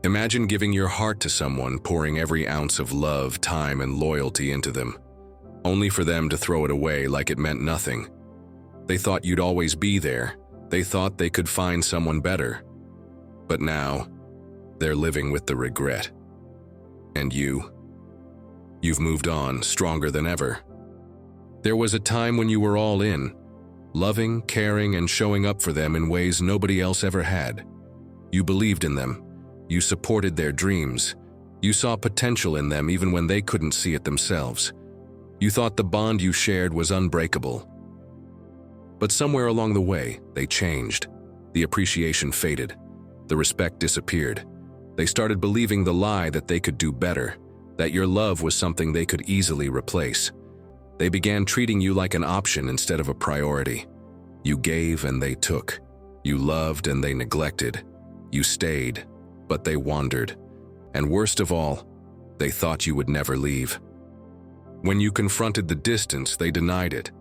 Imagine giving your heart to someone, pouring every ounce of love, time, and loyalty into them, only for them to throw it away like it meant nothing. They thought you'd always be there. They thought they could find someone better. But now, they're living with the regret. And you've moved on, stronger than ever. There was a time when you were all in, loving, caring, and showing up for them in ways nobody else ever had. You believed in them. You supported their dreams. You saw potential in them even when they couldn't see it themselves. You thought the bond you shared was unbreakable. But somewhere along the way, they changed. The appreciation faded. The respect disappeared. They started believing the lie that they could do better, that your love was something they could easily replace. They began treating you like an option instead of a priority. You gave and they took. You loved and they neglected. You stayed, but they wandered. And worst of all, they thought you would never leave. When you confronted the distance, they denied it.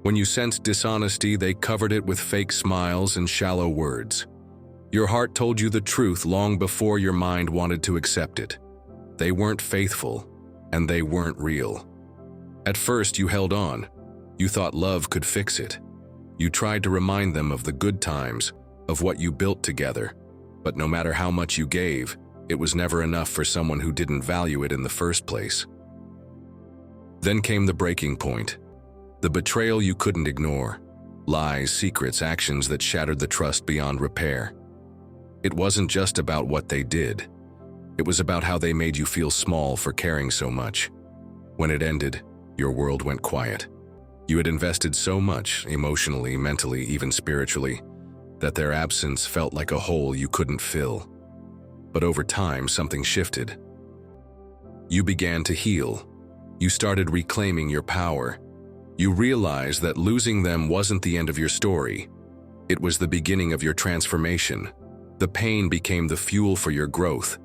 When you sensed dishonesty, they covered it with fake smiles and shallow words. Your heart told you the truth long before your mind wanted to accept it. They weren't faithful, and they weren't real. At first, you held on. You thought love could fix it. You tried to remind them of the good times, of what you built together. But no matter how much you gave, it was never enough for someone who didn't value it in the first place. Then came the breaking point. The betrayal you couldn't ignore. Lies, secrets, actions that shattered the trust beyond repair. It wasn't just about what they did. It was about how they made you feel small for caring so much. When it ended, your world went quiet. You had invested so much, emotionally, mentally, even spiritually, that their absence felt like a hole you couldn't fill. But over time, something shifted. You began to heal. You started reclaiming your power. You realized that losing them wasn't the end of your story. It was the beginning of your transformation. The pain became the fuel for your growth.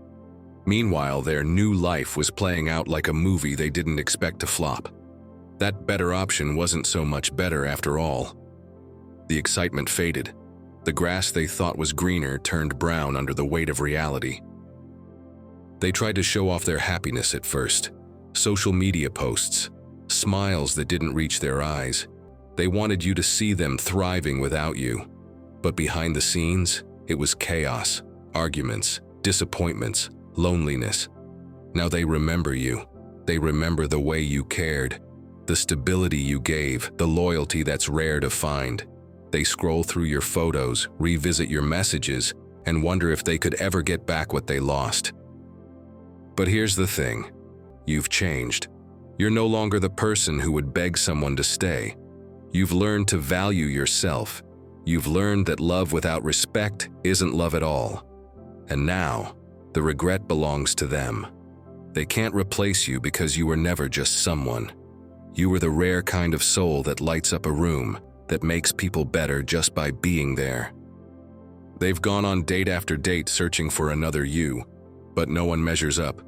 Meanwhile, their new life was playing out like a movie they didn't expect to flop. That better option wasn't so much better after all. The excitement faded. The grass they thought was greener turned brown under the weight of reality. They tried to show off their happiness at first. Social media posts, smiles that didn't reach their eyes. They wanted you to see them thriving without you. But behind the scenes, it was chaos, arguments, disappointments, loneliness. Now they remember you. They remember the way you cared, the stability you gave, the loyalty that's rare to find. They scroll through your photos, revisit your messages, and wonder if they could ever get back what they lost. But here's the thing. You've changed. You're no longer the person who would beg someone to stay. You've learned to value yourself. You've learned that love without respect isn't love at all. And now, the regret belongs to them. They can't replace you because you were never just someone. You were the rare kind of soul that lights up a room, that makes people better just by being there. They've gone on date after date searching for another you, but no one measures up.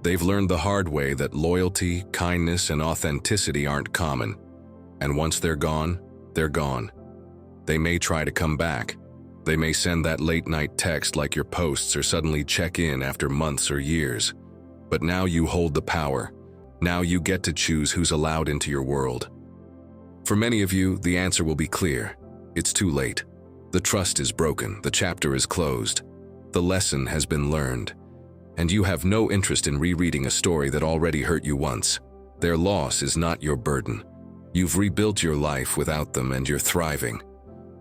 They've learned the hard way that loyalty, kindness, and authenticity aren't common. And once they're gone, they're gone. They may try to come back. They may send that late-night text like your posts or suddenly check in after months or years. But now you hold the power. Now you get to choose who's allowed into your world. For many of you, the answer will be clear. It's too late. The trust is broken. The chapter is closed. The lesson has been learned. And you have no interest in rereading a story that already hurt you once. Their loss is not your burden. You've rebuilt your life without them and you're thriving.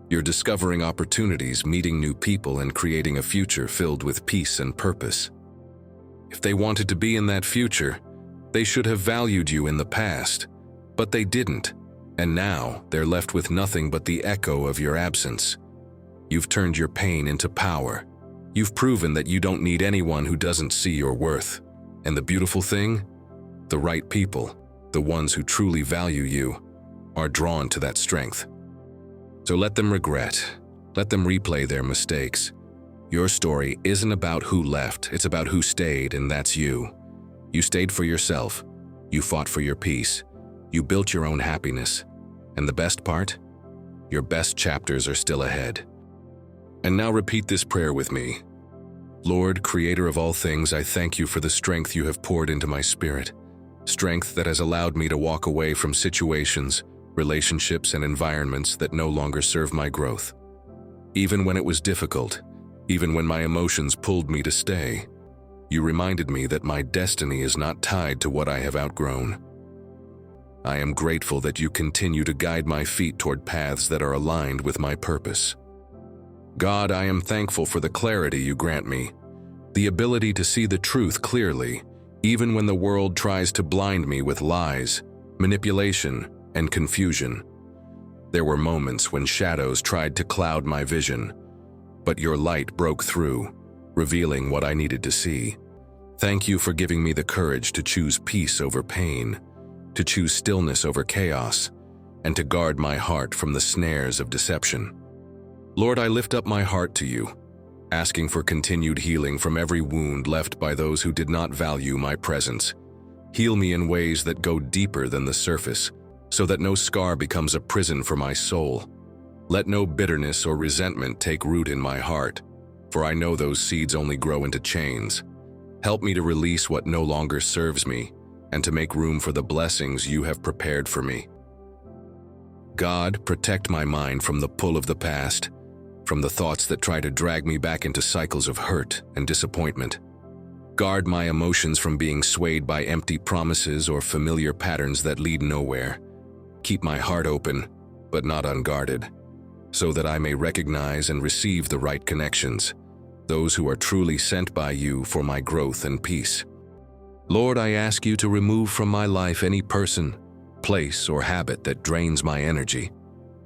You're discovering opportunities, meeting new people, and creating a future filled with peace and purpose. If they wanted to be in that future, they should have valued you in the past, but they didn't, and now they're left with nothing but the echo of your absence. You've turned your pain into power. You've proven that you don't need anyone who doesn't see your worth. And the beautiful thing? The right people, the ones who truly value you, are drawn to that strength. So let them regret. Let them replay their mistakes. Your story isn't about who left, it's about who stayed, and that's you. You stayed for yourself. You fought for your peace. You built your own happiness. And the best part? Your best chapters are still ahead. And now repeat this prayer with me. Lord, Creator of all things, I thank you for the strength you have poured into my spirit, strength that has allowed me to walk away from situations, relationships, and environments that no longer serve my growth. Even when it was difficult, even when my emotions pulled me to stay, you reminded me that my destiny is not tied to what I have outgrown. I am grateful that you continue to guide my feet toward paths that are aligned with my purpose. God, I am thankful for the clarity you grant me, the ability to see the truth clearly, even when the world tries to blind me with lies, manipulation, and confusion. There were moments when shadows tried to cloud my vision, but your light broke through, revealing what I needed to see. Thank you for giving me the courage to choose peace over pain, to choose stillness over chaos, and to guard my heart from the snares of deception. Lord, I lift up my heart to you, asking for continued healing from every wound left by those who did not value my presence. Heal me in ways that go deeper than the surface, so that no scar becomes a prison for my soul. Let no bitterness or resentment take root in my heart, for I know those seeds only grow into chains. Help me to release what no longer serves me, and to make room for the blessings you have prepared for me. God, protect my mind from the pull of the past, from the thoughts that try to drag me back into cycles of hurt and disappointment. Guard my emotions from being swayed by empty promises or familiar patterns that lead nowhere. Keep my heart open, but not unguarded, so that I may recognize and receive the right connections, those who are truly sent by you for my growth and peace. Lord, I ask you to remove from my life any person, place, or habit that drains my energy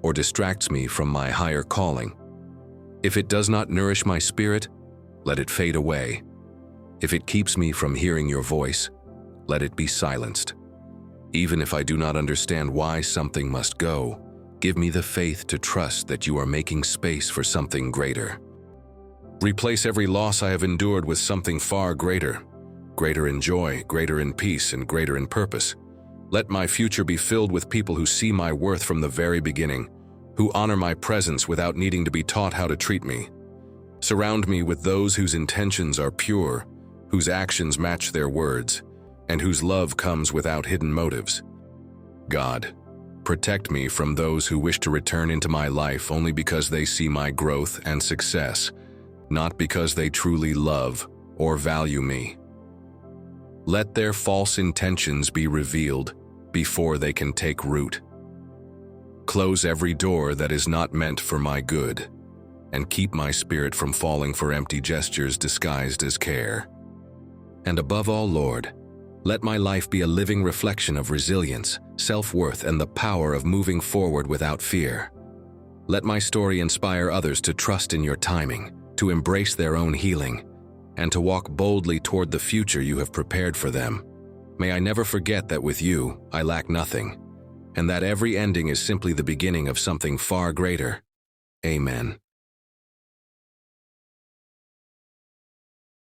or distracts me from my higher calling. If it does not nourish my spirit, let it fade away. If it keeps me from hearing your voice, let it be silenced. Even if I do not understand why something must go, give me the faith to trust that you are making space for something greater. Replace every loss I have endured with something far greater, greater in joy, greater in peace, and greater in purpose. Let my future be filled with people who see my worth from the very beginning, who honor my presence without needing to be taught how to treat me. Surround me with those whose intentions are pure, whose actions match their words, and whose love comes without hidden motives. God, protect me from those who wish to return into my life only because they see my growth and success, not because they truly love or value me. Let their false intentions be revealed before they can take root. Close every door that is not meant for my good, and keep my spirit from falling for empty gestures disguised as care. And above all, Lord, let my life be a living reflection of resilience, self-worth, and the power of moving forward without fear. Let my story inspire others to trust in your timing, to embrace their own healing, and to walk boldly toward the future you have prepared for them. May I never forget that with you, I lack nothing, and that every ending is simply the beginning of something far greater. Amen.